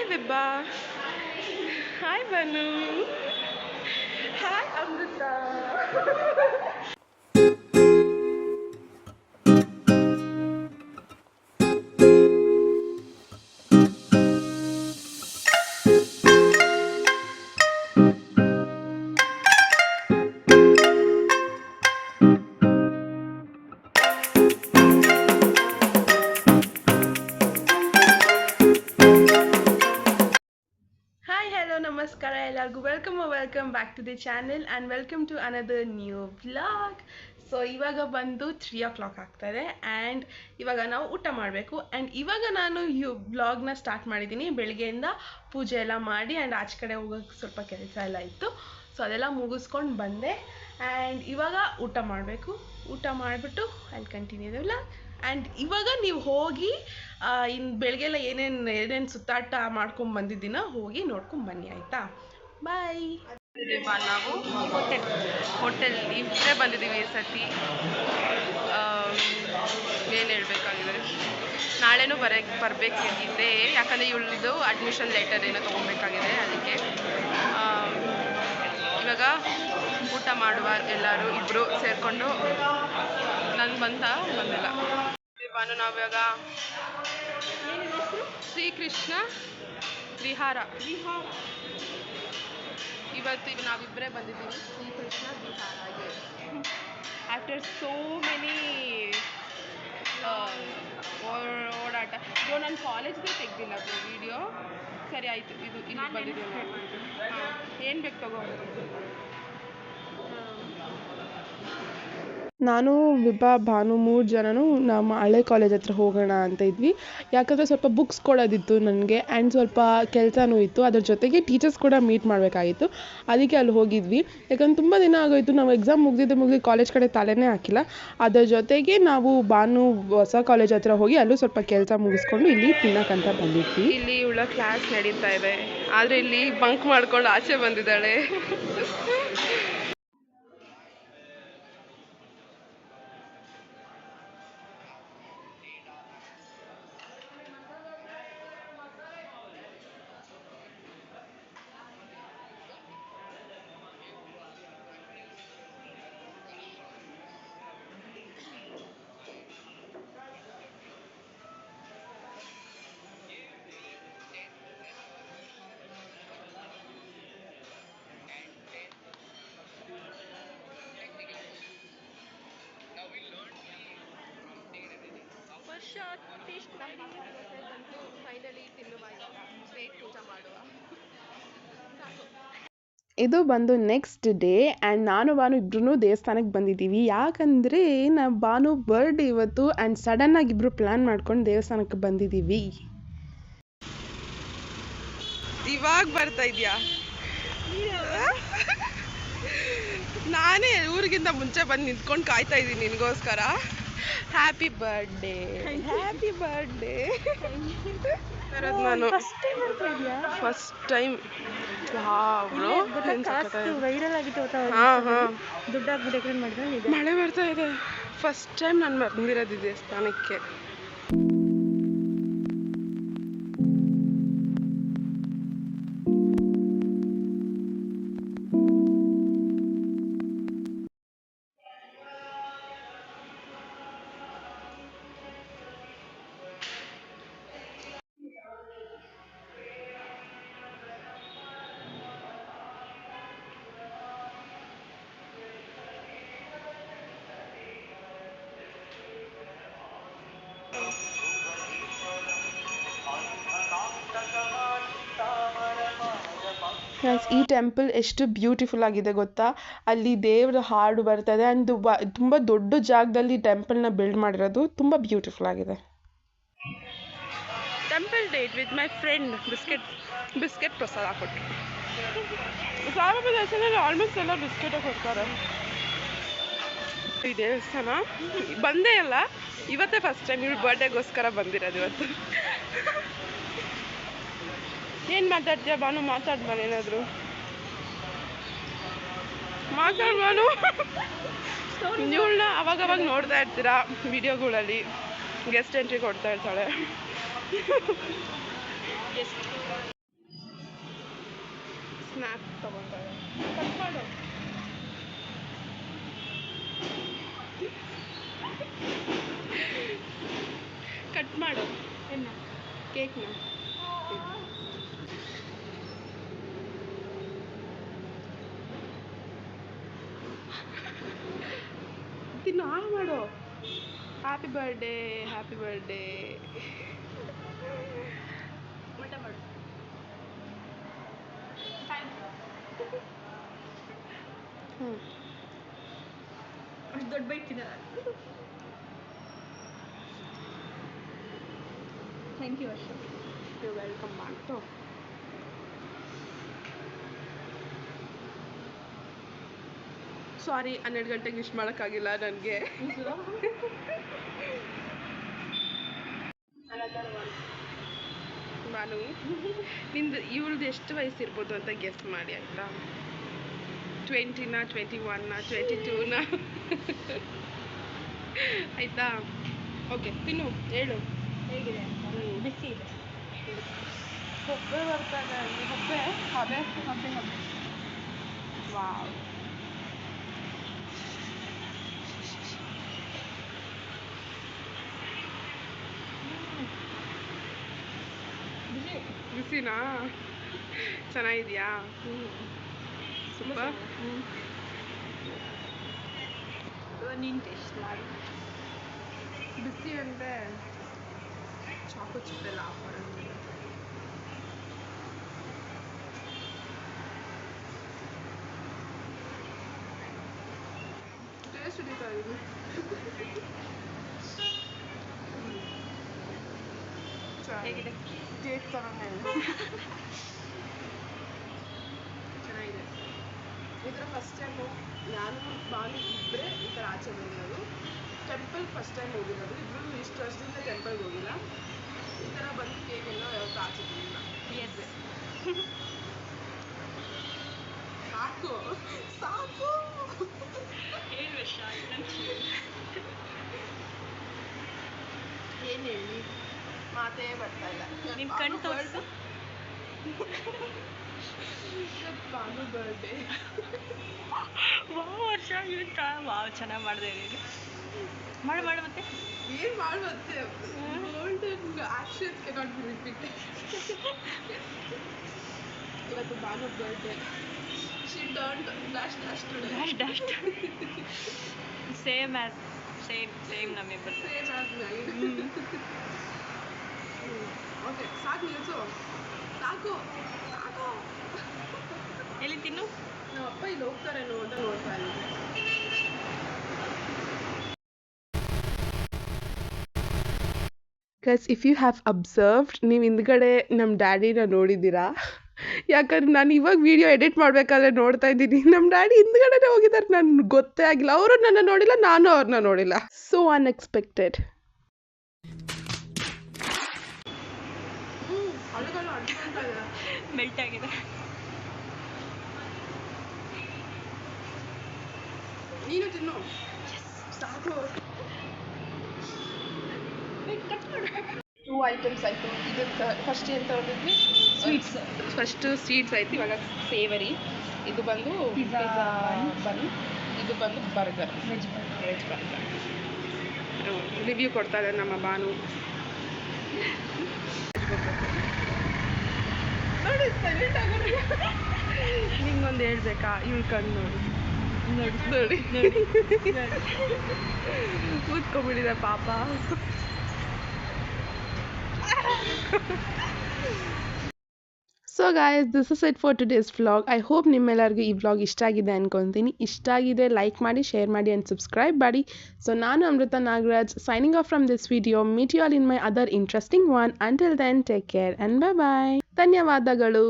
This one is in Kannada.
Hi Vibba. Hi Banu. Hi Amrita. Hi, hello, namaskara ಎಲ್ಲರಿಗೂ welcome back to the channel and welcome to another new vlog. So ಇವಾಗ ಬಂದು 3 o'clock ಆಗ್ತಾಯಿದೆ ಆ್ಯಂಡ್ ಇವಾಗ ನಾವು ಊಟ ಮಾಡಬೇಕು. ಆ್ಯಂಡ್ ಇವಾಗ ನಾನು ವ್ಲಾಗ್ನ ಸ್ಟಾರ್ಟ್ ಮಾಡಿದ್ದೀನಿ. ಬೆಳಗ್ಗೆಯಿಂದ ಪೂಜೆ ಎಲ್ಲ ಮಾಡಿ ಆ್ಯಂಡ್ ಆಚೆ ಕಡೆ ಹೋಗೋಕ್ಕೆ ಸ್ವಲ್ಪ ಕೆಲಸ ಎಲ್ಲ ಇತ್ತು. ಸೊ ಅದೆಲ್ಲ ಮುಗಿಸ್ಕೊಂಡು ಬಂದೆ ಆ್ಯಂಡ್ ಇವಾಗ ಊಟ ಮಾಡಬೇಕು. ಊಟ ಮಾಡಿಬಿಟ್ಟು I continue the vlog. And ಇವಾಗ ನೀವು ಹೋಗಿ ಇನ್ನು ಬೆಳಗ್ಗೆಲ್ಲ ಏನೇನು ಸುತ್ತಾಟ ಮಾಡ್ಕೊಂಡು ಬಂದಿದ್ದೀನೋ ಹೋಗಿ ನೋಡ್ಕೊಂಡು ಬನ್ನಿ, ಆಯಿತಾ? ಬಾಯ್. ನಾವು ಹೋಟೆಲ್ ಇಬ್ಬರೇ ಬಂದಿದ್ದೀವಿ ಈ ಸತಿ. ಏನು ಹೇಳಬೇಕಾಗಿದೆ, ನಾಳೆನೂ ಬರಬೇಕಿದ್ದೆ, ಯಾಕಂದರೆ ಇವಳದು ಅಡ್ಮಿಷನ್ ಲೆಟರ್ ಏನೋ ತೊಗೊಬೇಕಾಗಿದೆ. ಅದಕ್ಕೆ ಇವಾಗ ಊಟ ಮಾಡುವ ಎಲ್ಲರೂ ಇಬ್ಬರು ಸೇರಿಕೊಂಡು. ನಾನು ಬಂದಿಲ್ಲ. ಬಾನು ನಾವಿವಾಗ ಶ್ರೀಕೃಷ್ಣ ವಿಹಾರ ಇವತ್ತು ನಾವಿಬ್ಬರೇ ಬಂದಿದ್ದೀವಿ ಶ್ರೀಕೃಷ್ಣ ವಿಹಾರಗೆ. ಆಫ್ಟರ್ ಸೋ ಮೆನಿ ಓಡಾಟ. ನಾನು ಕಾಲೇಜ್ಗೆ ತೆಗ್ದಿಲ್ಲ ವಿಡಿಯೋ. ಸರಿ ಆಯಿತು, ಇಲ್ಲಿ ಬಂದಿದ್ದೀವಿ. ಹಾಂ, ಏನು ಬೇಕು ತಗೋ. ನಾನು ವಿಭಾ ಭಾನು 3 ಜನನು ನಮ್ಮ ಹಳೆ ಕಾಲೇಜ್ ಹತ್ರ ಹೋಗೋಣ ಅಂತ ಇದ್ವಿ. ಯಾಕಂದರೆ ಸ್ವಲ್ಪ ಬುಕ್ಸ್ ಕೊಡೋದಿತ್ತು ನನಗೆ ಆ್ಯಂಡ್ ಸ್ವಲ್ಪ ಕೆಲಸನೂ ಇತ್ತು. ಅದ್ರ ಜೊತೆಗೆ ಟೀಚರ್ಸ್ ಕೂಡ ಮೀಟ್ ಮಾಡಬೇಕಾಗಿತ್ತು. ಅದಕ್ಕೆ ಅಲ್ಲಿ ಹೋಗಿದ್ವಿ. ಯಾಕಂದ್ರೆ ತುಂಬ ದಿನ ಆಗೋಯಿತು, ನಾವು ಎಕ್ಸಾಮ್ ಮುಗಿದು ಕಾಲೇಜ್ ಕಡೆ ತಲೆನೇ ಹಾಕಿಲ್ಲ. ಅದರ ಜೊತೆಗೆ ನಾವು ಭಾನು ಹೊಸ ಕಾಲೇಜ್ ಹತ್ರ ಹೋಗಿ ಅಲ್ಲೂ ಸ್ವಲ್ಪ ಕೆಲಸ ಮುಗಿಸ್ಕೊಂಡು ಇಲ್ಲಿ ತಿನ್ನಕ್ಕಂತ ಬಂದಿದ್ವಿ. ಇಲ್ಲಿ ಇವಳ ಕ್ಲಾಸ್ ನಡೀತಾ ಇದೆ, ಆದರೆ ಇಲ್ಲಿ ಬಂಕ್ ಮಾಡ್ಕೊಂಡು ಆಚೆ ಬಂದಿದ್ದಾಳೆ. ಇದು ಬಂದು ನೆಕ್ಸ್ಟ್ ಡೇ ಆ್ಯಂಡ್ ನಾನು ಭಾನು ಇಬ್ಬರೂ ದೇವಸ್ಥಾನಕ್ಕೆ ಬಂದಿದ್ದೀವಿ. ಯಾಕಂದರೆ ಭಾನು ಬರ್ಡೇ ಇವತ್ತು ಆ್ಯಂಡ್ ಸಡನ್ನಾಗಿ ಇಬ್ಬರು ಪ್ಲ್ಯಾನ್ ಮಾಡ್ಕೊಂಡು ದೇವಸ್ಥಾನಕ್ಕೆ ಬಂದಿದ್ದೀವಿ. ಇವಾಗ ಬರ್ತಾ ಇದೆಯಾ? ನಾನೇ ಊರಿಗಿಂತ ಮುಂಚೆ ಬಂದು ನಿಂತ್ಕೊಂಡು ಕಾಯ್ತಾ ಇದ್ದೀನಿ ನಿನಗೋಸ್ಕರ. Happy birthday. ನಾನು ಫಸ್ಟ್ ಟೈಮ್ ಮಳೆ ಬರ್ತಾ ಇದೆ. ಫಸ್ಟ್ ಟೈಮ್ ನಾನು ಬಂದಿರೋದು ದೇವಸ್ಥಾನಕ್ಕೆ. ಈ ಟೆಂಪಲ್ ಎಷ್ಟು ಬ್ಯೂಟಿಫುಲ್ ಆಗಿದೆ ಗೊತ್ತಾ? ಅಲ್ಲಿ ದೇವರ ಹಾಡು ಬರ್ತದೆ ಆ್ಯಂಡ್ ತುಂಬ ದೊಡ್ಡ ಜಾಗದಲ್ಲಿ ಟೆಂಪಲ್ನ ಬಿಲ್ಡ್ ಮಾಡಿರೋದು. ತುಂಬ ಬ್ಯೂಟಿಫುಲ್ ಆಗಿದೆ. Temple date with my friend. Biscuit ಪ್ರಸಾದ ಕೊಟ್ಟರು. ಸಾಯಿಬಾಬಾ ದರ್ಶನಲ್ಲಿ ಆಲ್ಮೋಸ್ಟ್ ಎಲ್ಲ ಬಿಸ್ಕೆಟೇ ಕೊಡ್ತಾರೆ. ಈ ದೇವಸ್ಥಾನ ಬಂದೇ ಇಲ್ಲ, ಇವತ್ತೇ ಫಸ್ಟ್ ಟೈಮ್. ಇವ್ರ ಬರ್ಡೇಗೋಸ್ಕರ ಬಂದಿರೋದು ಇವತ್ತು. ಏನು ಮಾತಾಡ್ತೀಯ ಭಾನು? ಮಾತಾಡ್ಬಾನು, ಏನಾದರೂ ಮಾತಾಡ್ಬಾನು. ಇವಳನ್ನ ಅವಾಗವಾಗ ನೋಡ್ತಾ ಇರ್ತೀರಾ ವಿಡಿಯೋಗಳಲ್ಲಿ, ಗೆಸ್ಟ್ ಎಂಟ್ರಿ ಕೊಡ್ತಾ ಇರ್ತಾಳೆ. ಸ್ನ್ಯಾಕ್ ತಗೊಂತಾರೆ. ಕಟ್ ಮಾಡು. ಕಟ್ ಮಾಡು ಕೇಕ್ನ. ತಿನ್ನು, ಆನ್ ಮಾಡು. Happy birthday, happy birthday. ಊಟ ಮಾಡು. ಅಷ್ಟು ದೊಡ್ಡ ಬೈಟ್ ತಿನ್ನಲ್ಲ. ಥ್ಯಾಂಕ್ ಯು ವರ್ಷ. You welcome back. ಸಾರಿ 12 ಗಂಟೆಗೆ ವಿಶ್ ಮಾಡೋಕ್ಕಾಗಿಲ್ಲ ನನಗೆ. ನಾನು ನಿಂದು ಇವಳ್ದು ಎಷ್ಟು ವಯಸ್ಸಿರ್ಬೋದು ಅಂತ ಗೆಸ್ ಮಾಡಿ ಆಯಿತಾ? 20ನಾ, 21ನಾ, 22ನಾ? ಆಯಿತಾ? ಓಕೆ, ತಿನ್ನು, ಹೇಳು ಹೇಗಿದೆ. ಬಿಸಿ ಇದೆ. ಹೊಬ್ಬೆ ಬರ್ತಾನೆ. ಹೊಬ್ಬೆ ಹಬೆ ಹಬ್ಬೆ ಹಬ್ಬೆ. ವಾವ್. ಬಿಸಿನಾ? ಚೆನ್ನಾಗಿದೆಯಾ? ಸೂಪರ್. ನೀನು ಟೇಸ್ಟ್ ಮಾಡಿ. ಬಿಸಿ ಅಂದರೆ ಚಾಕು ಚಿಪ್ಪೆಲ್ಲ ಹಾಕೋರಂಗಿಲ್ಲ. ಟೇಸ್ಟ್ ಹಿಡಿತಾ ಇದೆ. ಹೇಗಿದೆ? ಕೇಕ್ ಥರನೇ ಇದೆ. ಚೆನ್ನಾಗಿದೆ. ಈ ಥರ ಫಸ್ಟ್ ಟೈಮು ನಾನು ಬಾನು ಇಬ್ಬರೇ ಈ ಥರ ಆಚೆ ಬಂದಿರೋದು. ಟೆಂಪಲ್ ಫಸ್ಟ್ ಟೈಮ್ ಹೋಗಿರೋದು. ಇಬ್ಬರು ಇಷ್ಟು ವರ್ಷದಿಂದ ಟೆಂಪಲ್ಗೆ ಹೋಗಿಲ್ಲ. ಈ ಥರ ಬಂದು ಕೇಕೆಲ್ಲ ಯಾವತ್ತೂ ಆಚೆ ಬಂದಿಲ್ಲ. ಇದ್ದೆ ಸಾಕು ಸಾಕು. ಏನು ವರ್ಷ ಏನು ಹೇಳಿ, ಮಾತೇ ಬರ್ತಾ ಇಲ್ಲ. ನಿಮ್ಮ ಕಣ್ಣು ತೋರಿಸು. ಬಾನು ಬರ್ಡೇ. ವರ್ಷ ಇವತ್ತು ವಾವ್, ಚೆನ್ನಾಗಿ ಮಾಡಿದೆ. ಮಾಡು ಮಾಡು ಮತ್ತೆ ಏನು ಮಾಡು ಮತ್ತೆ. Golden actions cannot be repeated. ಇವತ್ತು Banu birthday. She turned dash dash today. Dash dash same as same ನಮ್ಮಿಬ್ಬರು. Same as my. ಓಕೆ, ಸಾಕು ನಿಲ್ಲಿಸು. ಸಾಕು ಸಾಕು. ಎಲ್ಲಿ ತಿನ್ನು. ನಮ್ಮ ಅಪ್ಪ ಇಲ್ಲಿ ಹೋಗ್ತಾರೇನೋ ಅಂತ ನೋಡ್ತಾ ಇದ್ದೀನಿ. Guys, if you have observed, ನೀವು ಹಿಂದ್ಗಡೆ ನಮ್ಮ ಡ್ಯಾಡಿನ ನೋಡಿದ್ದೀರಾ? ಯಾಕಂದ್ರೆ ನಾನು ಇವಾಗ ವಿಡಿಯೋ ಎಡಿಟ್ ಮಾಡಬೇಕಾದ್ರೆ ನೋಡ್ತಾ ಇದ್ದೀನಿ, ನಮ್ಮ ಡ್ಯಾಡಿ ಹಿಂದ್ಗಡೆನೇ ಹೋಗಿದ್ದಾರೆ. ನನಗೆ ಗೊತ್ತೇ ಆಗಿಲ್ಲ. ಅವರು ನನ್ನ ನೋಡಿಲ್ಲ, ನಾನು ಅವ್ರನ್ನ ನೋಡಿಲ್ಲ. So unexpected. ಮೆಲ್ಟ್ ಆಗಿದೆ. ನೀನು ತಿನ್ನು. ಸಾಕು. 2 ಐಟಮ್ಸ್ ಆಯಿತು. ಇದು ಫಸ್ಟ್ ಏನು ತಗೊಂಡಿದ್ವಿ? ಸ್ವೀಟ್ಸ್. ಫಸ್ಟು ಸ್ವೀಟ್ಸ್ ಆಯಿತು. ಇವಾಗ ಸೇವರಿ. ಇದು ಬಂದು ಪಿಜ್ಜಾ ಬನ್. ಇದು ಬಂದು ಬರ್ಗರ್, ವೆಜ್ ಬರ್ಗರ್. ರಿವ್ಯೂ ಕೊಡ್ತಾ ಇದ್ದಾರೆ ನಮ್ಮ ಬಾನು. ನೋಡಿ ಸೈಲೆಂಟ್ ಆಗೋದು. ನಿಂಗೊಂದು ಹೇಳ್ಬೇಕಾ? ಇವಳು ಕಣ್ಣು ನೋಡಿ ನೋಡಿ ಕೂತ್ಕೊಂಡ್ಬಿಟ್ಟಿದೆ ಪಾಪ. So guys, this is it for today's vlog. I hope ನಿಮ್ಮೆಲ್ಲರಿಗೂ ಈ ವ್ಲಾಗ್ ಇಷ್ಟ ಆಗಿದೆ ಅನ್ಕೊತೀನಿ. ಇಷ್ಟ ಆಗಿದೆ ಲೈಕ್ ಮಾಡಿ, ಶೇರ್ ಮಾಡಿ ಆ್ಯಂಡ್ ಸಬ್ಸ್ಕ್ರೈಬ್ ಮಾಡಿ. ಸೊ ನಾನು Amrutha Nagaraj, signing off from this video. Meet you all in my other interesting one. Until then, take care and bye bye. ಧನ್ಯವಾದಗಳು.